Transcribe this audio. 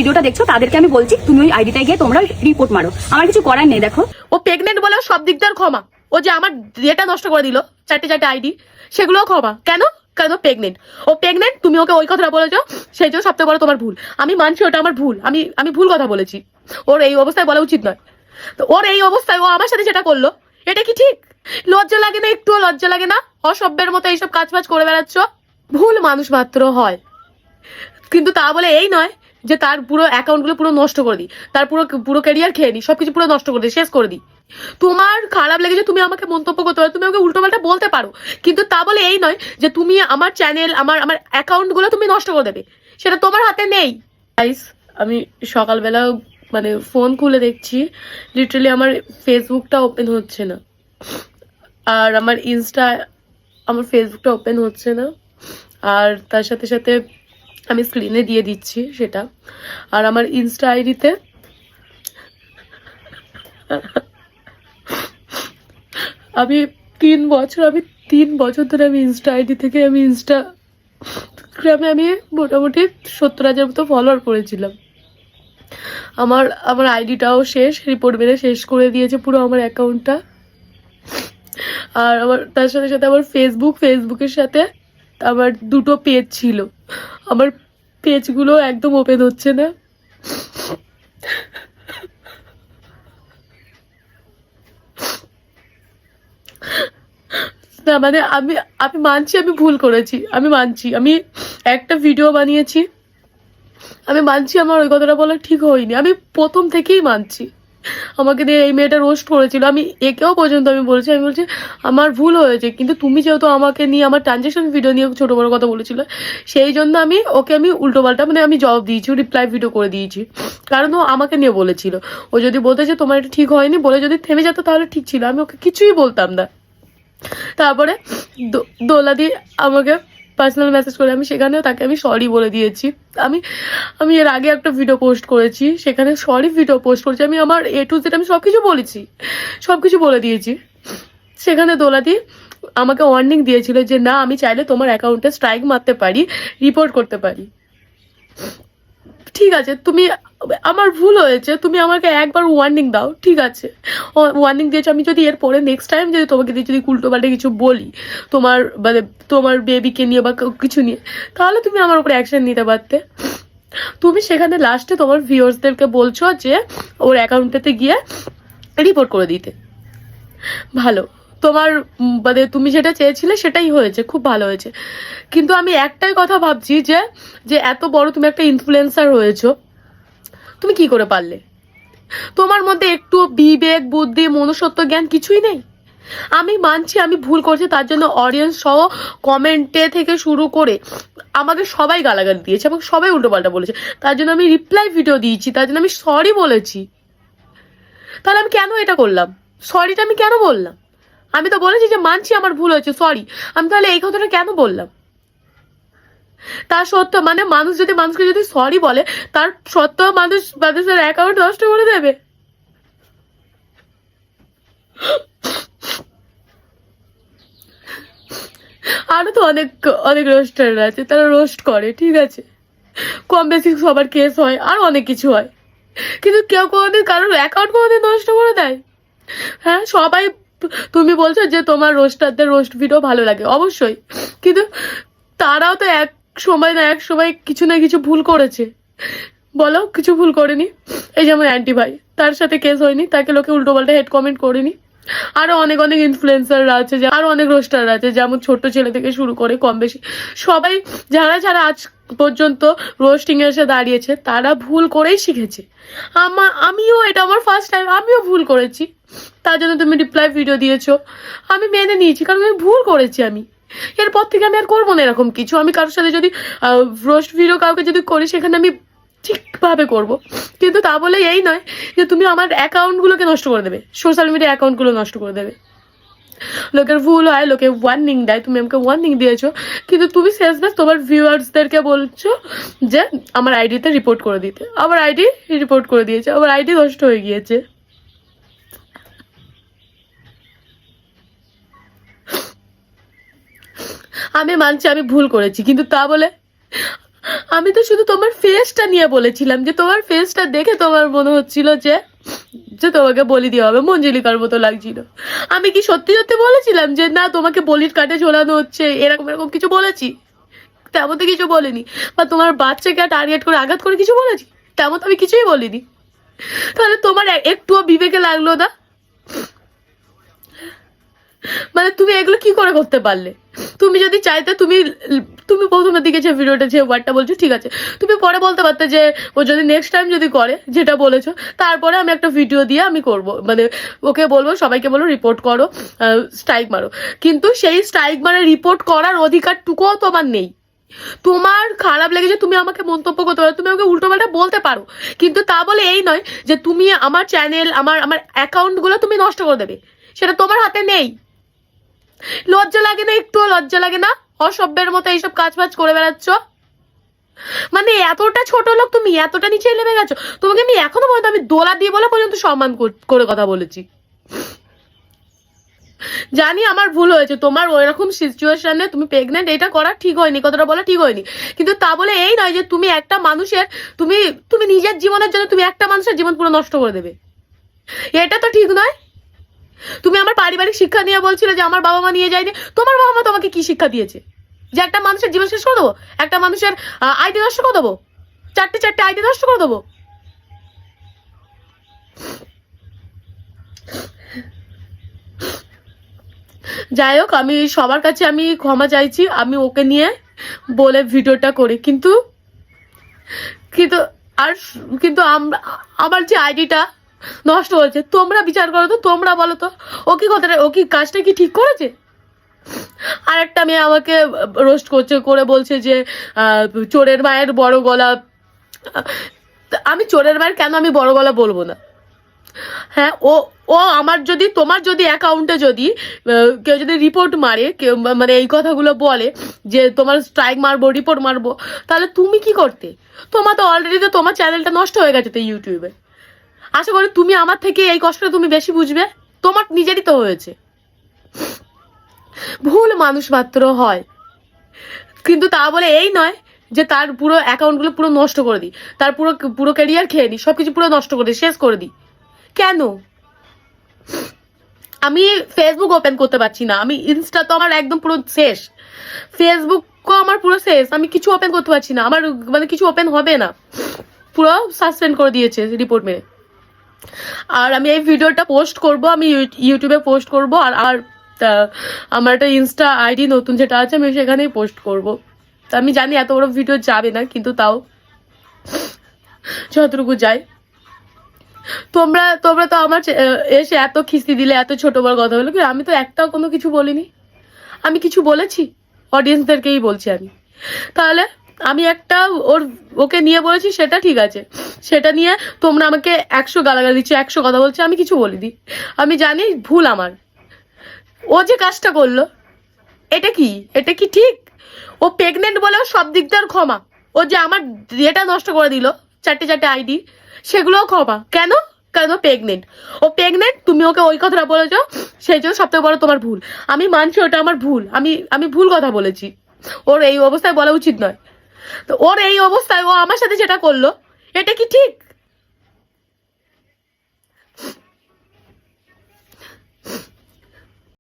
ভিডিওটা দেখছো তাদেরকে আমি বলছি তুমি ওই আইডিটায় গিয়ে তোমরা রিপোর্ট মারো, আমার কিছু করার নেই। দেখো ও প্রেগনেন্ট বলে সব দিক দিয়ে ক্ষমা, ও যে আমার ডেটা নষ্ট করে দিল চারটে আইডি, সেগুলোও ক্ষমা। কেন? কেন প্রেগনেন্ট? ও প্রেগনেন্ট, তুমি ওকে ওই কথাটা বলেছো, সেই জন্য সবথেকে বড় তোমার ভুল। আমি মানছি ওটা আমার ভুল, আমি ভুল কথা বলেছি, ওর এই অবস্থায় বলা উচিত নয়। তো ওর এই অবস্থায় ও আমার সাথে যেটা করলো, এটা কি ঠিক? লজ্জা লাগে না? একটুও লজ্জা লাগে না? অসভ্যের মতো এইসব কাজ করে বেড়াচ্ছ। ভুল মানুষ মাত্র হয়, কিন্তু তা বলে এই নয় যে তার পুরো অ্যাকাউন্টগুলো পুরো নষ্ট করে দিই, তার পুরো ক্যারিয়ার খেয়ে নিই, সবকিছু পুরো নষ্ট করে দিই, শেষ করে দিই। তোমার খারাপ লেগেছে, তুমি আমাকে মন্তব্য করতে পারো, তুমি আমাকে উল্টো পাল্টা বলতে পারো, কিন্তু তা বলে এই নয় যে তুমি আমার চ্যানেল, আমার অ্যাকাউন্টগুলো তুমি নষ্ট করে দেবে, সেটা তোমার হাতে নেই। গাইস, আমি সকালবেলা মানে ফোন খুলে দেখছি, লিটারালি আমার ফেসবুকটা ওপেন হচ্ছে না, আর আমার আমার ফেসবুকটা ওপেন হচ্ছে না, আর তার সাথে সাথে আমি স্ক্রিনে দিয়ে দিচ্ছি সেটা। আর আমার ইনস্টা আইডিতে আমি 3 বছর ধরে আমি ইনস্টা আইডি থেকে আমি ইনস্টাগ্রামে আমি মোটামুটি 70,000 মতো ফলোয়ার করেছিলাম। আমার আইডিটাও শেষ, রিপোর্ট মেরে শেষ করে দিয়েছে পুরো আমার অ্যাকাউন্টটা। আর আমার তার সাথে সাথে আমার ফেসবুকের সাথে আমার 2টো পেজ ছিল, আমার পেজগুলো একদম ওপেন হচ্ছে না। না মানে আমি আমি মানছি আমি ভুল করেছি, আমি মানছি আমি একটা ভিডিও বানিয়েছি, আমি মানছি আমার ওই কথাটা বলা ঠিক হয়নি, আমি প্রথম থেকেই মানছি। আমাকে দিয়ে এই মেয়েটা রোস্ট করেছিল, আমি একেও পর্যন্ত আমি বলছি আমার ভুল হয়েছে, কিন্তু তুমি যেহেতু আমাকে নিয়ে আমার ট্রানজেকশন ভিডিও নিয়ে ছোট বড় কথা বলেছিল, সেই জন্য ওকে আমি উল্টোপাল্টা মানে আমি জবাব দিয়েছি, রিপ্লাই ভিডিও করে দিয়েছি, কারণ ও আমাকে নিয়ে বলেছিল। ও যদি বলতে যে তোমার এটা ঠিক হয়নি বলে যদি থেমে যেত তাহলে ঠিক ছিল, আমি ওকে কিছুই বলতাম না। তারপরে দোলাদি আমাকে পার্সোনাল মেসেজ করে, আমি সেখানেও তাকে আমি সরি বলে দিয়েছি। আমি আমি এর আগে একটা ভিডিও পোস্ট করেছি, সেখানে সরি ভিডিও পোস্ট করেছি, আমি আমার A to Z আমি সবকিছু বলে দিয়েছি। সেখানে দোলাদি আমাকে ওয়ার্নিং দিয়েছিল যে না, আমি চাইলে তোমার অ্যাকাউন্টে স্ট্রাইক মারতে পারি, রিপোর্ট করতে পারি। ঠিক আছে, তুমি আমার ভুল হয়েছে, তুমি আমাকে একবার ওয়ার্নিং দাও, ঠিক আছে ওয়ার্নিং দিয়েছো, আমি যদি এরপরে নেক্সট টাইম যদি তোমাকে দিয়ে যদি উল্টো পাল্টে কিছু বলি মানে তোমার বেবিকে নিয়ে বা কিছু নিয়ে, তাহলে তুমি আমার উপরে অ্যাকশন নিতে পারতে। তুমি সেখানে লাস্টে তোমার ভিউয়ার্সদেরকে বলছো যে ওর অ্যাকাউন্টেতে গিয়ে রিপোর্ট করে দিতে। ভালো, তোমার মানে তুমি যেটা চেয়েছিলে সেটাই হয়েছে, খুব ভালো হয়েছে। কিন্তু আমি একটাই কথা ভাবছি যে এত বড় তুমি একটা ইনফ্লুয়েন্সার হয়েছো, তুমি কি করে পারলে? তোমার মধ্যে একটু বিবেক, বুদ্ধি, মনুষ্যত্ব জ্ঞান কিছুই নেই। আমি মানছি আমি ভুল করছি, তার জন্য অডিয়েন্স সহ কমেন্টে থেকে শুরু করে আমাকে সবাই গালাগালি দিয়েছে এবং সবাই উল্টোপাল্টা বলেছে, তার জন্য আমি রিপ্লাই ভিডিও দিয়েছি, তার জন্য আমি সরি বলেছি। তাহলে আমি কেন এটা করলাম? সরিটা আমি কেন বললাম? আমি তো বলেছি যে মানছি আমার ভুল হয়েছে, সরি। আমি তাহলে এই কথাটা কেন বললাম? তার সত্ত্বেও মানে মানুষ যদি মানুষকে যদি সরি বলে, তার সত্ত্বেও মানুষের অ্যাকাউন্ট নষ্ট করে দেবে। আরো তো অনেক রোস্টাররা আছে, তারা রোস্ট করে, ঠিক আছে, কম বেশি সবার কেস হয়, আর অনেক কিছু হয়, কিন্তু কেউ কোনোদিন কারোর অ্যাকাউন্ট কোনোদিন নষ্ট করে দেয়? হ্যাঁ, সবাই তুমি বলছো যে তোমার রোস্টারদের রোস্ট ভিডিও ভালো লাগে, অবশ্যই, কিন্তু তারাও তো এক সময় কিছু না কিছু ভুল করেছে। বলো কিছু ভুল করেনি? এই যেমন অ্যান্টি ভাই, তার সাথে কেস হয়নি, তাকে লোকে উল্টো পাল্টা হেড কমেন্ট করেনি। আরো অনেক ইনফ্লুয়েন্সাররা আছে, আরো অনেক রোস্টাররা আছে, যেমন ছোট্ট ছেলে থেকে শুরু করে কম বেশি সবাই, যারা আজ পর্যন্ত রোস্টিং এ এসে দাঁড়িয়েছে, তারা ভুল করেই শিখেছে। আমিও এটা আমার ফার্স্ট টাইম, আমিও ভুল করেছি, তার জন্য তুমি রিপ্লাই ভিডিও দিয়েছো, আমি মেনে নিয়েছি, কারণ আমি ভুল করেছি। আমি এরপর থেকে আমি আর করবো না এরকম কিছু। আমি কারোর সাথে যদি রোস্ট ভিডিও কাউকে যদি করি, সেখানে আমি ঠিকভাবে করব, কিন্তু তা বলে এই নয় যে তুমি আমার অ্যাকাউন্টগুলোকে নষ্ট করে দেবে, সোশ্যাল মিডিয়া অ্যাকাউন্টগুলো নষ্ট করে দেবে। লোকের ভুল হয়, লোকে ওয়ার্নিং দেয়, তুমি আমাকে ওয়ার্নিং দিয়েছো, কিন্তু তুমি শেষমেশ তোমার ভিউয়ার্সদেরকে বলছো যে আমার আইডিতে রিপোর্ট করে দিতে। আমার আইডি রিপোর্ট করে দিয়েছে, আমার আইডি নষ্ট হয়ে গিয়েছে। আমি মানছি আমি ভুল করেছি, কিন্তু তা বলে আমি তো শুধু তোমার ফেসটা নিয়ে বলেছিলাম, যে তোমার ফেসটা দেখে তোমার মনে হচ্ছিল যে যে তোমাকে বলি দেওয়া হবে, মঞ্জুলিকার মতো লাগছিল। আমি কি সত্যি সত্যি বলেছিলাম যে না তোমাকে বলির কাটে ঝোলানো হচ্ছে, এরকম এরকম কিছু বলেছি? তেমন তো কিছু বলিনি। বা তোমার বাচ্চাকে টার্গেট করে আঘাত করে কিছু বলেছি? তেমন তো আমি কিছুই বলিনি। তাহলে তোমার একটুও বিবেকে লাগলো না? মানে তুমি এগুলো কি করে করতে পারলে? তুমি যদি চাইতে, তুমি তুমি প্রথমের দিকে যে ভিডিওটা যে ওয়ার্ডটা বলছো ঠিক আছে, তুমি পরে বলতে পারতে যে ও যদি নেক্সট টাইম যদি করে যেটা বলেছো, তারপরে আমি একটা ভিডিও দিয়ে আমি করব, মানে ওকে বলবো, সবাইকে বলবো রিপোর্ট করো, স্ট্রাইক মারো। কিন্তু সেই স্ট্রাইক মানে রিপোর্ট করার অধিকারটুকুও তোমার নেই। তোমার খারাপ লেগেছে, তুমি আমাকে মন্তব্য করতে পারো, তুমি আমাকে উল্টোপাল্টা বলতে পারো, কিন্তু তা বলে এই নয় যে তুমি আমার চ্যানেল, আমার আমার অ্যাকাউন্টগুলো তুমি নষ্ট করে দেবে। সেটা তোমার হাতে নেই। লজ্জা লাগে না? একটুও লজ্জা লাগে না? অসভ্যের মতো এইসব কাজ বাজ করে বেড়াচ্ছ। মানে এতটা ছোট লোক তুমি, এতটা নিচে নেমে গেছো। তোমাকে আমি এখনো পর্যন্ত আমি দোলা দিয়ে বলে পর্যন্ত সম্মান করে কথা বলেছি। জানি আমার ভুল হয়েছে, তোমার ওইরকম সিচুয়েশনে তুমি প্রেগনেন্ট, এটা করা ঠিক হয়নি, কথাটা বলা ঠিক হয়নি, কিন্তু তা বলে এই নয় যে তুমি একটা মানুষের, তুমি তুমি নিজের জীবনের জন্য তুমি একটা মানুষের জীবন পুরো নষ্ট করে দেবে। এটা তো ঠিক নয়। তুমি আমার পারিবারিক শিক্ষা নিয়ে বলছিলে যে আমার বাবা মা নিয়ে যায়নি। তোমার বাবা মা তোমাকে কি শিক্ষা দিয়েছে? যে একটা মানুষের জীবন শেষ করে দেবো, একটা মানুষের আইডি নষ্ট করে দেবো, চারটে আইডি নষ্ট করে দেবো? যাই হোক, আমি সবার কাছে আমি ক্ষমা চাইছি, আমি ওকে নিয়ে বলে ভিডিওটা করি, কিন্তু কিন্তু আর কিন্তু আমার যে আইডিটা নষ্ট হয়েছে, তোমরা বিচার করো তো, তোমরা বলো তো ও কি কথাটা, ও কি কাজটা কি ঠিক করেছে? আর একটা মেয়ে আমাকে রোস্ট করছে, করে বলছে যে চোরের মায়ের বড় গলা। আমি চোরের মায়ের কেন আমি বড় গলা বলবো না? হ্যাঁ, ও ও আমার যদি, তোমার যদি অ্যাকাউন্টে যদি কেউ যদি রিপোর্ট মারে, কেউ মানে এই কথাগুলো বলে যে তোমার স্ট্রাইক মারবো, রিপোর্ট মারবো, তাহলে তুমি কি করতে? তোমার তো অলরেডি তো তোমার চ্যানেলটা নষ্ট হয়ে গেছে তো ইউটিউবে। আশা করি তুমি আমার থেকে এই কষ্টটা তুমি বেশি বুঝবে, তোমার নিজেরই তো হয়েছে। ভুল মানুষ মাত্র হয়, কিন্তু তা বলে এই নয় যে তার পুরো অ্যাকাউন্টগুলো পুরো নষ্ট করে দিই, তার পুরো পুরো ক্যারিয়ার খেয়ে দিই, সবকিছু পুরো নষ্ট করে দিই, শেষ করে দিই। কেন? আমি ফেসবুক ওপেন করতে পারছি না, আমি ইনস্টা তো আমার একদম পুরো শেষ, ফেসবুকও আমার পুরো শেষ, আমি কিছু ওপেন করতে পারছি না, আমার মানে কিছু ওপেন হবে না, পুরো সাসপেন্ড করে দিয়েছে রিপোর্ট মেরে। আর আমি এই ভিডিওটা পোস্ট করব, আমি ইউটিউবে পোস্ট করব, আর আর আমার একটা ইনস্টা আইডি নতুন যেটা আছে আমি সেখানেই পোস্ট করব। আমি জানি এত বড় ভিডিও যাবে না, কিন্তু তাও যতটুকু যায়। তোমরা তোমরা তো আমার এসে এত খিস্তি দিলে, এত ছোট বড় কথা বলে, আমি তো একটাও কোনো কিছু বলিনি। আমি কিছু বলেছি? অডিয়েন্সদেরকেই বলছি আমি। তাহলে আমি একটা ওকে নিয়ে বলেছি, সেটা ঠিক আছে, সেটা নিয়ে তোমরা আমাকে 100 গালাগালি দিচ্ছ, 100 কথা বলছো, আমি কিছু বলিনি। আমি জানি ভুল আমার। ও যে কাজটা করলো, এটা কি ঠিক? ও প্রেগনেন্ট বলেও সব দিক দিয়ে ক্ষমা। ও যে আমার এটা নষ্ট করে দিল, চারটে আইডি, সেগুলোও ক্ষমা। কেন? কেন? প্রেগনেন্ট। ও প্রেগনেন্ট, তুমি ওকে ওই কথাটা বলেছো, সেই জন্য সবথেকে বড় তোমার ভুল। আমি মানছি ওটা আমার ভুল, আমি ভুল কথা বলেছি, ওর এই অবস্থায় বলা উচিত নয়। তো ওর এই অবস্থায় ও আমার সাথে যেটা করলো, এটা কি ঠিক?